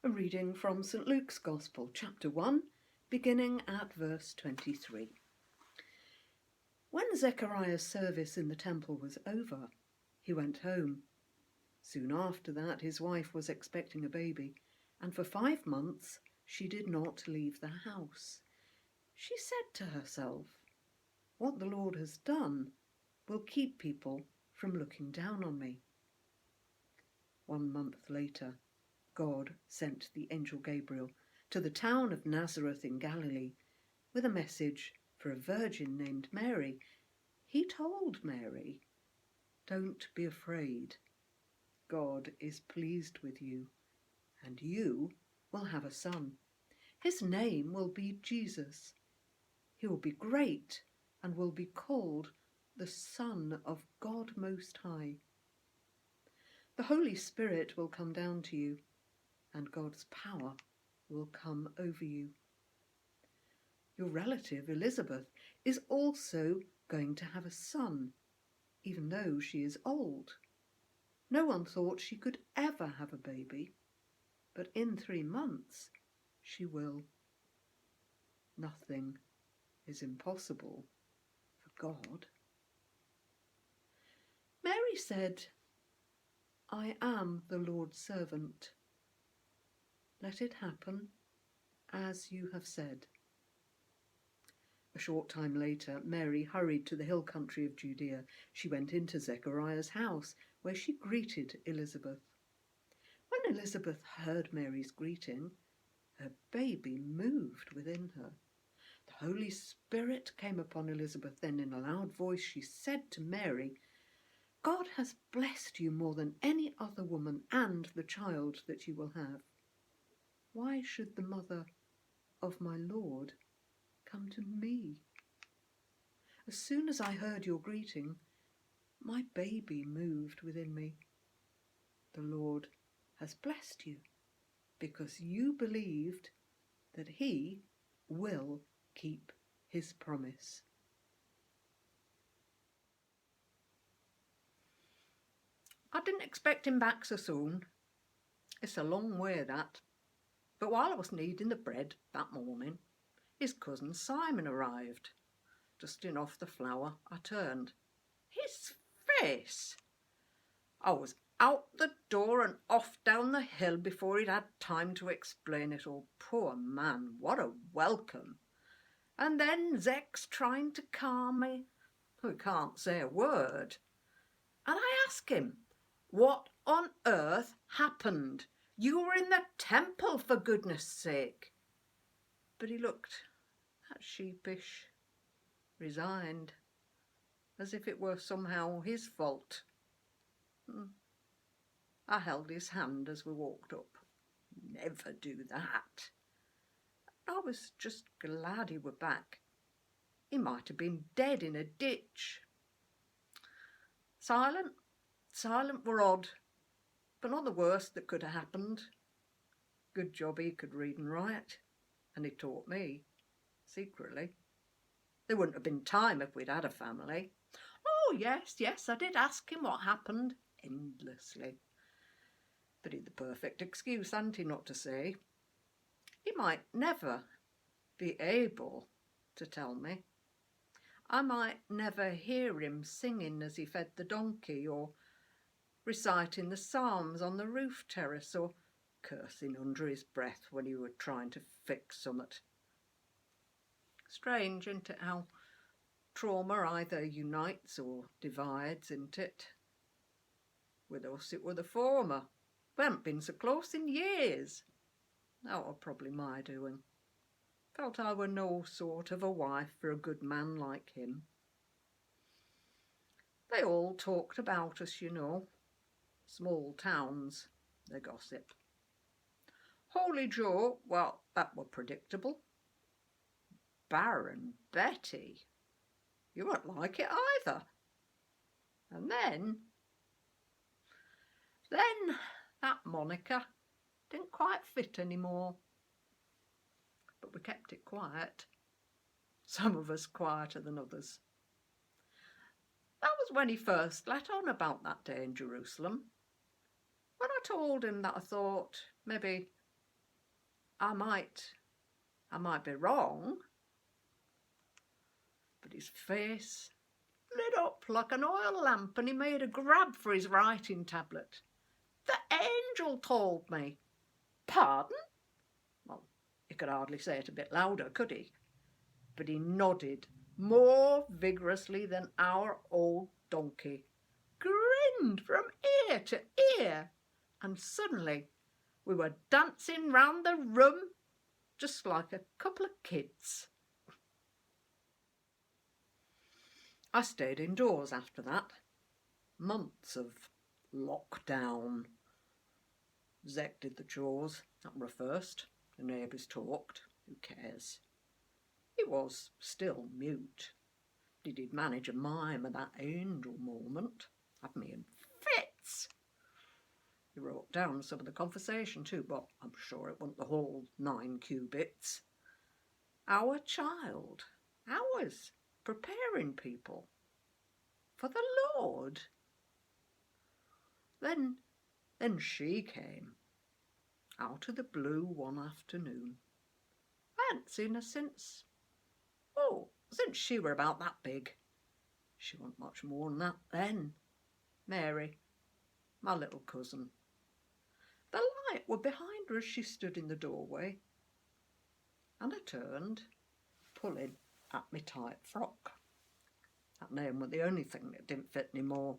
A reading from St. Luke's Gospel, chapter 1, beginning at verse 23. When Zechariah's service in the temple was over, he went home. Soon after that, his wife was expecting a baby, and for 5 months she did not leave the house. She said to herself, "What the Lord has done will keep people from looking down on me." 1 month later, God sent the angel Gabriel to the town of Nazareth in Galilee with a message for a virgin named Mary. He told Mary, "Don't be afraid. God is pleased with you, and you will have a son. His name will be Jesus. He will be great and will be called the Son of God Most High. The Holy Spirit will come down to you, and God's power will come over you. Your relative Elizabeth is also going to have a son, even though she is old. No one thought she could ever have a baby, but in 3 months she will. Nothing is impossible for God." Mary said, "I am the Lord's servant. Let it happen as you have said." A short time later, Mary hurried to the hill country of Judea. She went into Zechariah's house, where she greeted Elizabeth. When Elizabeth heard Mary's greeting, her baby moved within her. The Holy Spirit came upon Elizabeth. Then in a loud voice she said to Mary, "God has blessed you more than any other woman, and the child that you will have. Why should the mother of my Lord come to me? As soon as I heard your greeting, my baby moved within me. The Lord has blessed you because you believed that he will keep his promise." I didn't expect him back so soon. It's a long way, that. But while I was kneading the bread that morning, his cousin Simon arrived. Dusting off the flour, I turned. His face! I was out the door and off down the hill before he'd had time to explain it all. Poor man, what a welcome! And then Zek's trying to calm me. He can't say a word. And I ask him, "What on earth happened? You were in the temple, for goodness sake." But he looked that sheepish, resigned, as if it were somehow his fault. I held his hand as we walked up. Never do that. I was just glad he were back. He might have been dead in a ditch. Silent were odd, but not the worst that could have happened. Good job he could read and write, and he taught me, secretly. There wouldn't have been time if we'd had a family. Oh, yes, I did ask him what happened, endlessly. But he'd the perfect excuse, hadn't he, not to say? He might never be able to tell me. I might never hear him singing as he fed the donkey, or reciting the psalms on the roof terrace, or cursing under his breath when he were trying to fix summat. Strange, isn't it, how trauma either unites or divides, isn't it? With us it were the former. We hadn't been so close in years. That were probably my doing. Felt I were no sort of a wife for a good man like him. They all talked about us, you know. Small towns, they gossip. Holy Joe, well, that were predictable. Baron Betty, you weren't like it either. And then that moniker didn't quite fit anymore. But we kept it quiet. Some of us quieter than others. That was when he first let on about that day in Jerusalem. When I told him that I thought maybe I might be wrong, but his face lit up like an oil lamp and he made a grab for his writing tablet. The angel told me. Pardon? Well, he could hardly say it a bit louder, could he? But he nodded more vigorously than our old donkey, grinned from ear to ear, and suddenly we were dancing round the room just like a couple of kids. I stayed indoors after that. Months of lockdown. Zek did the chores, that were first. The neighbours talked. Who cares? He was still mute. He did manage a mime at that angel moment. Had me in fits. He wrote down some of the conversation too, but I'm sure it wasn't the whole 9 cubits. Our child, ours, preparing people for the Lord. Then she came, out of the blue one afternoon. I hadn't seen her since she were about that big. She wasn't much more than that then. Mary, my little cousin. The light were behind her as she stood in the doorway, and I turned, pulling at me tight frock. That name was the only thing that didn't fit any more.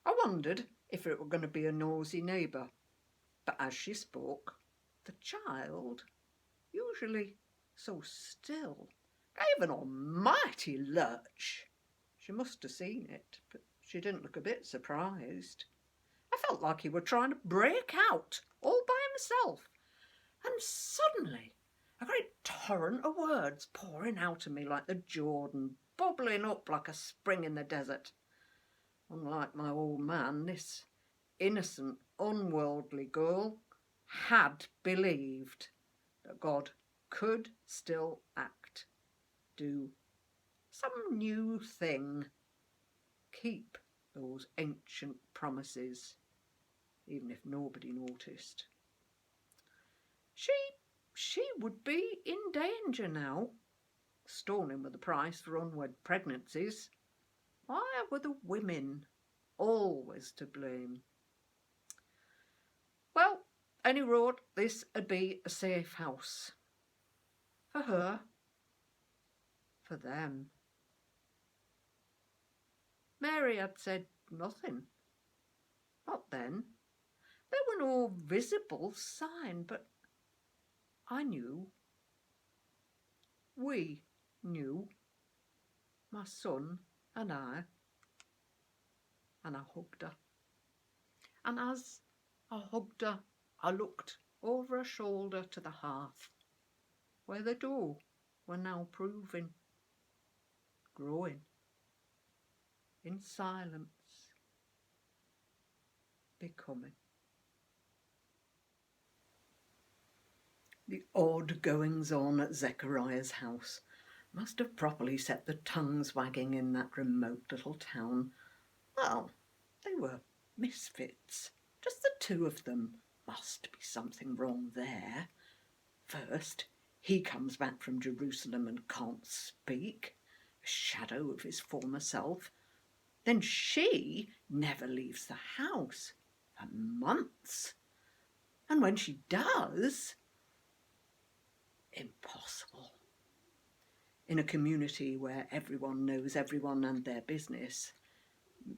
I wondered if it were going to be a nosy neighbour, but as she spoke, the child, usually so still, gave an almighty lurch. She must have seen it, but she didn't look a bit surprised. I felt like he were trying to break out all by himself, and suddenly a great torrent of words pouring out of me like the Jordan, bubbling up like a spring in the desert. Unlike my old man, this innocent, unworldly girl had believed that God could still act, do some new thing, keep those ancient promises, even if nobody noticed. She would be in danger now. Stoning were the price for unwed pregnancies. Why were the women always to blame? Well, and he wrote this would be a safe house. For her. For them. Mary had said nothing. Not then. There were no visible sign, but I knew. We knew. My son and I. And I hugged her. And as I hugged her, I looked over her shoulder to the hearth, where the dough were now proving, growing, in silence, becoming. The odd goings-on at Zechariah's house must have properly set the tongues wagging in that remote little town. Well, they were misfits, just the two of them. Must be something wrong there. First, he comes back from Jerusalem and can't speak, a shadow of his former self. Then she never leaves the house for months. And when she does, impossible. In a community where everyone knows everyone and their business,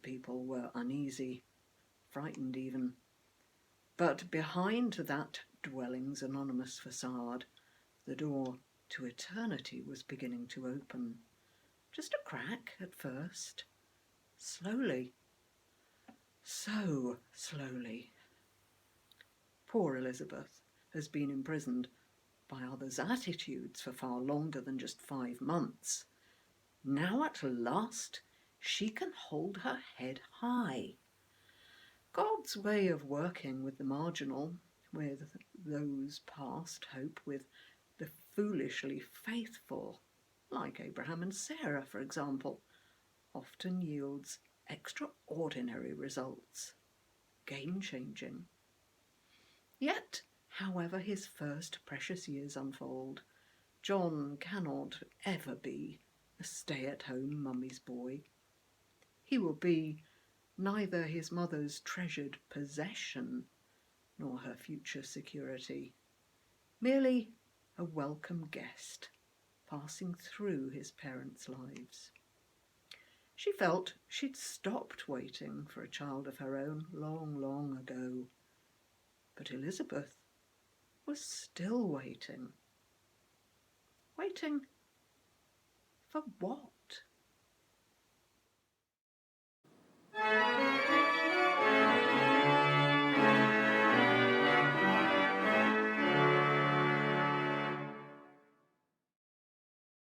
people were uneasy, frightened even. But behind that dwelling's anonymous facade, the door to eternity was beginning to open. Just a crack at first. Slowly. So slowly. Poor Elizabeth has been imprisoned by others' attitudes for far longer than just 5 months. Now at last she can hold her head high. God's way of working with the marginal, with those past hope, with the foolishly faithful, like Abraham and Sarah, for example, often yields extraordinary results, game-changing. Yet However his first precious years unfold, John cannot ever be a stay-at-home mummy's boy. He will be neither his mother's treasured possession nor her future security, merely a welcome guest passing through his parents' lives. She felt she'd stopped waiting for a child of her own long, long ago. But Elizabeth was still waiting. Waiting for what?